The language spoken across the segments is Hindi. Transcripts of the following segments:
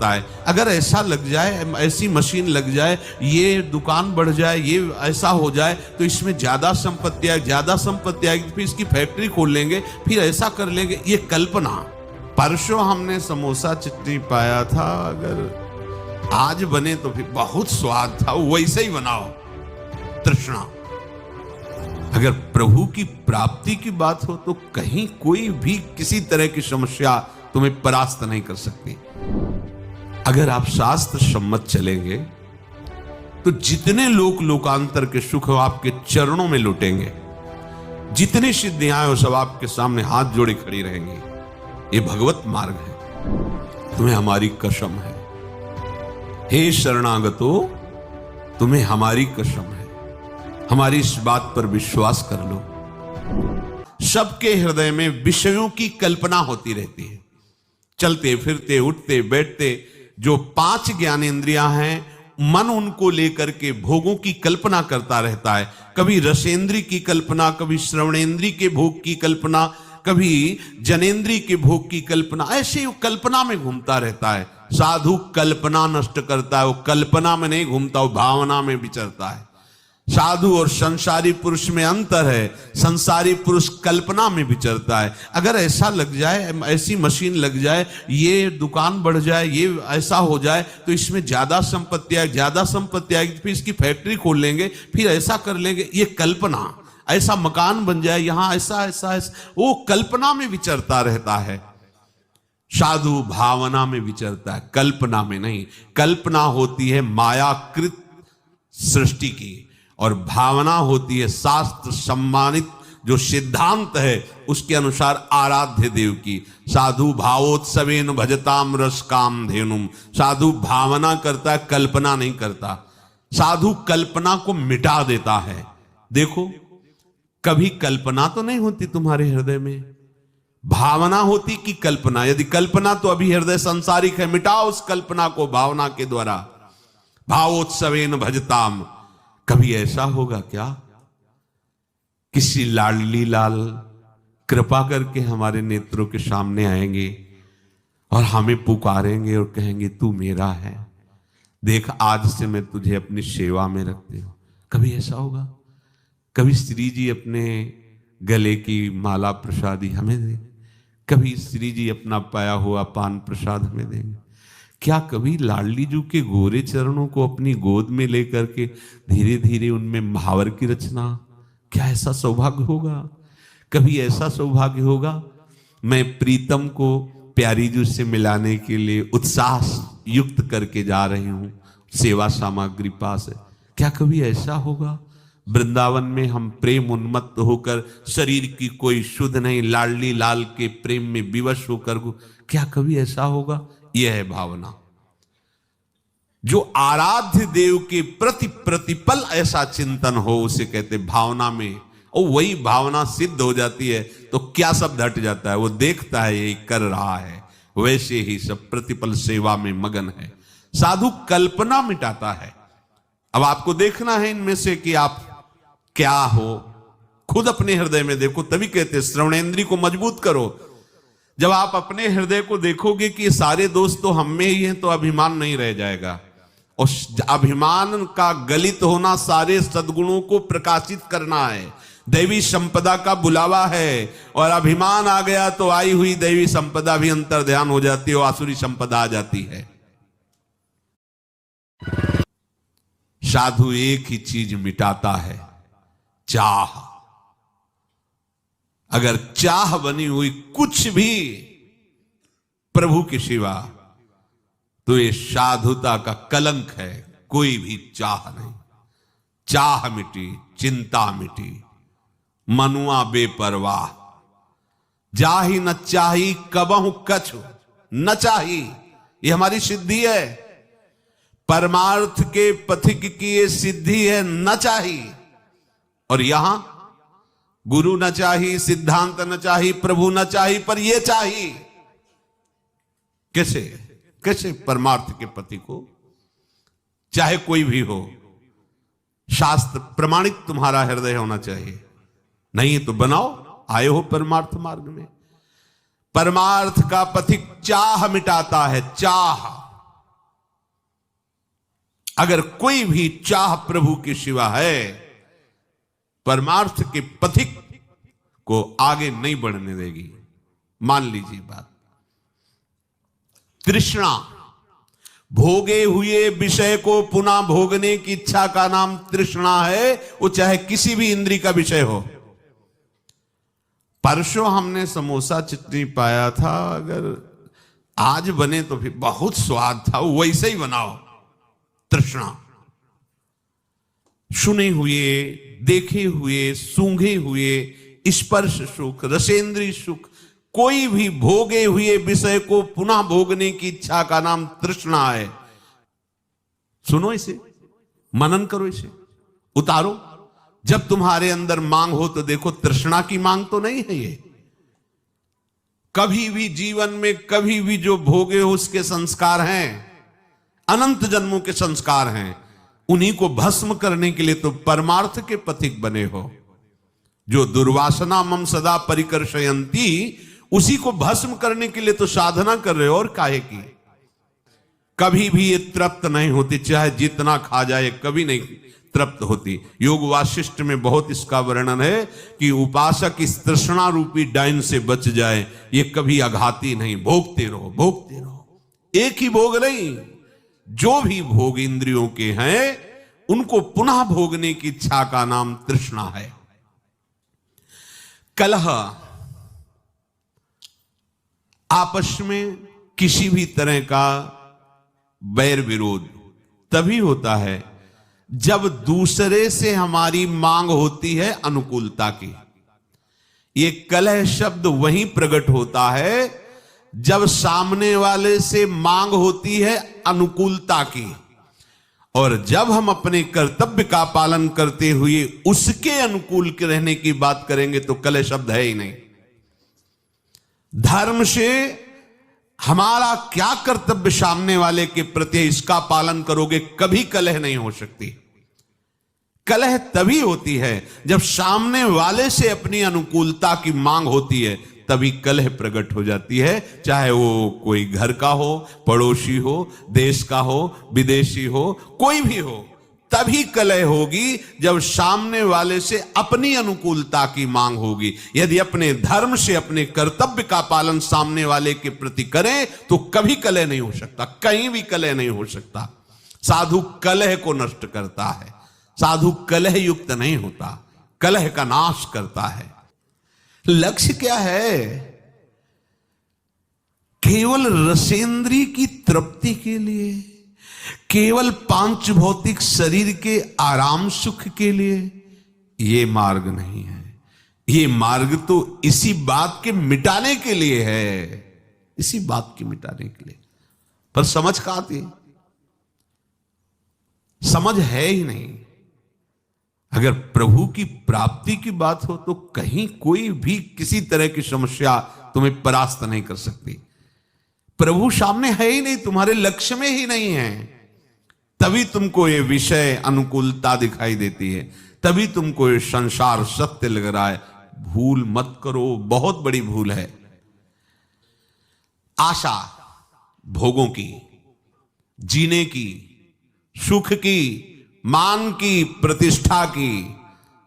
है। अगर ऐसा लग जाए, ऐसी मशीन लग जाए, ये दुकान बढ़ जाए, ये ऐसा हो जाए तो इसमें ज्यादा संपत्ति आएगी, ज्यादा संपत्ति आएगी, फिर इसकी फैक्ट्री खोल लेंगे, फिर ऐसा कर लेंगे। ये कल्पना। परसों हमने समोसा चटनी पाया था, अगर आज बने तो फिर बहुत स्वाद था, वैसे ही बनाओ। तृष्णा। अगर प्रभु की प्राप्ति की बात हो तो कहीं कोई भी किसी तरह की समस्या तुम्हें परास्त नहीं कर सकती। अगर आप शास्त्र सम्मत चलेंगे तो जितने लोकांतर के सुख हो आपके चरणों में लुटेंगे, जितनी सिद्धियां हो सब आपके सामने हाथ जोड़े खड़ी रहेंगी। ये भगवत मार्ग है, तुम्हें हमारी कसम है। हे शरणागतो, तुम्हें हमारी कसम है, हमारी इस बात पर विश्वास कर लो। सबके हृदय में विषयों की कल्पना होती रहती है। चलते फिरते उठते बैठते जो 5 ज्ञानेंद्रियां हैं, मन उनको लेकर के भोगों की कल्पना करता रहता है। कभी रसेंद्री की कल्पना, कभी श्रवणेंद्री के भोग की कल्पना, कभी जनेंद्री के भोग की कल्पना, ऐसे वो कल्पना में घूमता रहता है। साधु कल्पना नष्ट करता है, वो कल्पना में नहीं घूमता, वो भावना में विचरता है। साधु और संसारी पुरुष में अंतर है। संसारी पुरुष कल्पना में विचरता है। अगर ऐसा लग जाए, ऐसी मशीन लग जाए, ये दुकान बढ़ जाए, ये ऐसा हो जाए तो इसमें ज्यादा संपत्ति आएगी, ज्यादा संपत्ति आएगी, फिर इसकी फैक्ट्री खोल लेंगे, फिर ऐसा कर लेंगे। ये कल्पना। ऐसा मकान बन जाए, यहां ऐसा ऐसा ऐसा, वो कल्पना में विचरता रहता है। साधु भावना में विचरता है, कल्पना में नहीं। कल्पना होती है मायाकृत सृष्टि की, और भावना होती है शास्त्र सम्मानित जो सिद्धांत है उसके अनुसार आराध्य देव की। साधु भावोत्सवेन भजताम रस काम धेनुम। साधु भावना करता है, कल्पना नहीं करता। साधु कल्पना को मिटा देता है। देखो, कभी कल्पना तो नहीं होती तुम्हारे हृदय में, भावना होती कि कल्पना। यदि कल्पना तो अभी हृदय संसारिक है, मिटाओ उस कल्पना को भावना के द्वारा। भावोत्सवेन भजताम। कभी ऐसा होगा क्या, किसी लाडली लाल कृपा करके हमारे नेत्रों के सामने आएंगे और हमें पुकारेंगे और कहेंगे तू मेरा है, देख आज से मैं तुझे अपनी सेवा में रखती हूं। कभी ऐसा होगा? कभी श्री जी अपने गले की माला प्रसादी हमें दें, कभी श्री जी अपना पाया हुआ पान प्रसाद हमें देंगे। क्या कभी लाडली जू के गोरे चरणों को अपनी गोद में लेकर के धीरे धीरे उनमें महावर की रचना, क्या ऐसा सौभाग्य होगा? कभी ऐसा सौभाग्य होगा? मैं प्रीतम को प्यारी जू से मिलाने के लिए उत्साह युक्त करके जा रही हूं सेवा सामग्री पास है। क्या कभी ऐसा होगा? वृंदावन में हम प्रेम उन्मत्त होकर, शरीर की कोई शुद्ध नहीं, लाडली लाल के प्रेम में विवश होकर, क्या कभी ऐसा होगा? यह है भावना। जो आराध्य देव के प्रति प्रतिपल ऐसा चिंतन हो उसे कहते भावना में। और वही भावना सिद्ध हो जाती है तो क्या सब घट जाता है। वो देखता है यही कर रहा है, वैसे ही सब प्रतिपल सेवा में मगन है। साधु कल्पना मिटाता है। अब आपको देखना है इनमें से कि आप क्या हो, खुद अपने हृदय में देखो। तभी कहते श्रवणेंद्री को मजबूत करो। जब आप अपने हृदय को देखोगे कि सारे दोस्त तो हम में ही हैं, तो अभिमान नहीं रह जाएगा। और अभिमान का गलित होना सारे सद्गुणों को प्रकाशित करना है। दैवी संपदा का बुलावा है, और अभिमान आ गया तो आई हुई दैवी संपदा भी अंतर ध्यान हो जाती है और आसुरी संपदा आ जाती है। साधु एक ही चीज मिटाता है, चाह। अगर चाह बनी हुई कुछ भी प्रभु के सिवा, तो ये साधुता का कलंक है। कोई भी चाह नहीं। चाह मिटी, चिंता मिटी, मनुआ बेपरवाह। जाही न चाही कबहु कछु न चाही। ये हमारी सिद्धि है, परमार्थ के पथिक की ये सिद्धि है, न चाही। और यहां गुरु न चाही, सिद्धांत न चाही, प्रभु न चाही, पर ये चाही। कैसे कैसे परमार्थ के पति को, चाहे कोई भी हो, शास्त्र प्रमाणित तुम्हारा हृदय होना चाहिए। नहीं तो बनाओ, आए हो परमार्थ मार्ग में। परमार्थ का पथिक चाह मिटाता है। चाह अगर कोई भी चाह प्रभु के सिवा है, परमार्थ के पथिक को आगे नहीं बढ़ने देगी। मान लीजिए बात, तृष्णा, भोगे हुए विषय को पुनः भोगने की इच्छा का नाम तृष्णा है। वो चाहे किसी भी इंद्री का विषय हो। परसों हमने समोसा चटनी पाया था, अगर आज बने तो फिर बहुत स्वाद था, वैसे ही बनाओ। तृष्णा, सुने हुए, देखे हुए, सूंघे हुए स्पर्श सुख, रसेंद्रीय सुख, कोई भी भोगे हुए विषय को पुनः भोगने की इच्छा का नाम तृष्णा है। सुनो इसे, मनन करो, इसे उतारो। जब तुम्हारे अंदर मांग हो तो देखो तृष्णा की मांग तो नहीं है ये। कभी भी जीवन में कभी भी जो भोगे हो उसके संस्कार हैं, अनंत जन्मों के संस्कार हैं। उन्हीं को भस्म करने के लिए तो परमार्थ के पथिक बने हो। जो दुर्वासना मम सदा परिकर्षयंती, उसी को भस्म करने के लिए तो साधना कर रहे हो। और काहे की? कभी भी ये तृप्त नहीं होती, चाहे जितना खा जाए कभी नहीं तृप्त होती। योग वासिष्ठ में बहुत इसका वर्णन है कि उपासक इस तृष्णा रूपी डाइन से बच जाए, ये कभी आघाती नहीं। भोगते रहो, भोगते रहो। एक ही भोग नहीं, जो भी भोग इंद्रियों के हैं उनको पुनः भोगने की इच्छा का नाम तृष्णा है। कलह, आपस में किसी भी तरह का बैर विरोध तभी होता है जब दूसरे से हमारी मांग होती है अनुकूलता की। ये कलह शब्द वहीं प्रकट होता है जब सामने वाले से मांग होती है अनुकूलता की, और जब हम अपने कर्तव्य का पालन करते हुए उसके अनुकूल के रहने की बात करेंगे तो कलह शब्द है ही नहीं। धर्म से हमारा क्या कर्तव्य सामने वाले के प्रति, इसका पालन करोगे, कभी कलह नहीं हो सकती। कलह तभी होती है जब सामने वाले से अपनी अनुकूलता की मांग होती है, तभी कलह प्रकट हो जाती है। चाहे वो कोई घर का हो, पड़ोसी हो, देश का हो, विदेशी हो, कोई भी हो, तभी कलह होगी जब सामने वाले से अपनी अनुकूलता की मांग होगी। यदि अपने धर्म से अपने कर्तव्य का पालन सामने वाले के प्रति करें तो कभी कलह नहीं हो सकता, कहीं भी कलह नहीं हो सकता। साधु कलह को नष्ट करता है, साधु कलह युक्त नहीं होता, कलह का नाश करता है। लक्ष्य क्या है? केवल रसेंद्री की तृप्ति के लिए, केवल पांच भौतिक शरीर के आराम सुख के लिए ये मार्ग नहीं है। ये मार्ग तो इसी बात के मिटाने के लिए है, इसी बात के मिटाने के लिए। पर समझ कहां आती? समझ है ही नहीं। अगर प्रभु की प्राप्ति की बात हो तो कहीं कोई भी किसी तरह की समस्या तुम्हें परास्त नहीं कर सकती। प्रभु सामने है ही नहीं, तुम्हारे लक्ष्य में ही नहीं है, तभी तुमको ये विषय अनुकूलता दिखाई देती है, तभी तुमको ये संसार सत्य लग रहा है। भूल मत करो, बहुत बड़ी भूल है। आशा भोगों की, जीने की, सुख की, मान की, प्रतिष्ठा की,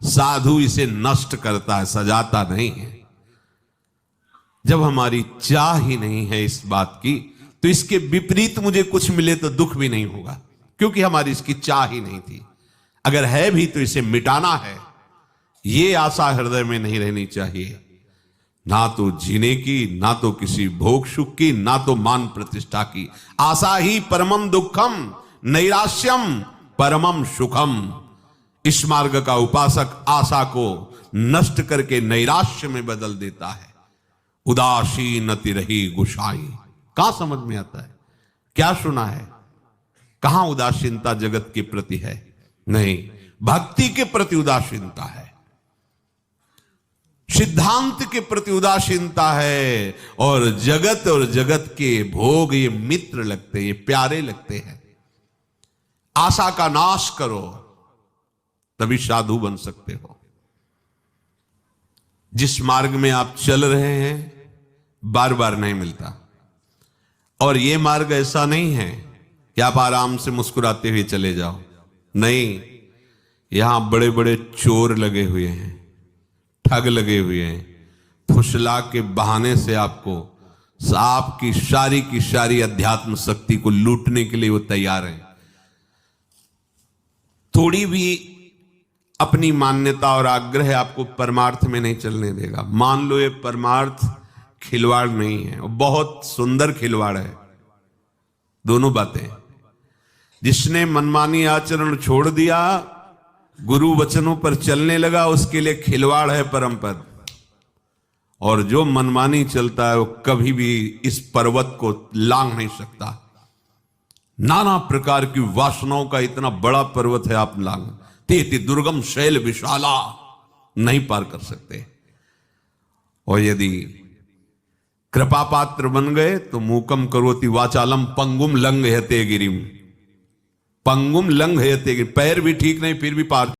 साधु इसे नष्ट करता है, सजाता नहीं है। जब हमारी चाह ही नहीं है इस बात की तो इसके विपरीत मुझे कुछ मिले तो दुख भी नहीं होगा, क्योंकि हमारी इसकी चाह ही नहीं थी। अगर है भी तो इसे मिटाना है, ये आशा हृदय में नहीं रहनी चाहिए। ना तो जीने की, ना तो किसी भोग सुख की, ना तो मान प्रतिष्ठा की। आशा ही परमम दुखम, नैराश्यम परमम सुखम। इस मार्ग का उपासक आशा को नष्ट करके नैराश्य में बदल देता है। उदासीनति रही गुसाई। कहां समझ में आता है? क्या सुना है? कहां उदासीनता जगत के प्रति है? नहीं, भक्ति के प्रति उदासीनता है, सिद्धांत के प्रति उदासीनता है, और जगत के भोग ये मित्र लगते, ये प्यारे लगते हैं। आशा का नाश करो, तभी साधु बन सकते हो। जिस मार्ग में आप चल रहे हैं बार बार नहीं मिलता, और यह मार्ग ऐसा नहीं है कि आप आराम से मुस्कुराते हुए चले जाओ। नहीं, यहां बड़े बड़े चोर लगे हुए हैं, ठग लगे हुए हैं, फुसला के बहाने से आपकी सारी अध्यात्म शक्ति को लूटने के लिए वो तैयार है। थोड़ी भी अपनी मान्यता और आग्रह आपको परमार्थ में नहीं चलने देगा। मान लो ये परमार्थ खिलवाड़ नहीं है, बहुत सुंदर खिलवाड़ है। दोनों बातें, जिसने मनमानी आचरण छोड़ दिया, गुरु वचनों पर चलने लगा, उसके लिए खिलवाड़ है परम पद। और जो मनमानी चलता है वो कभी भी इस पर्वत को लांघ नहीं सकता। नाना प्रकार की वासनाओं का इतना बड़ा पर्वत है, आप लांघ तेति दुर्गम शैल विशाला नहीं पार कर सकते। और यदि कृपा पात्र बन गए तो मूकम करोति वाचालम पंगुम लंघयते गिरिम। पंगुम लंघयते गिरिम, पैर भी ठीक नहीं फिर भी पार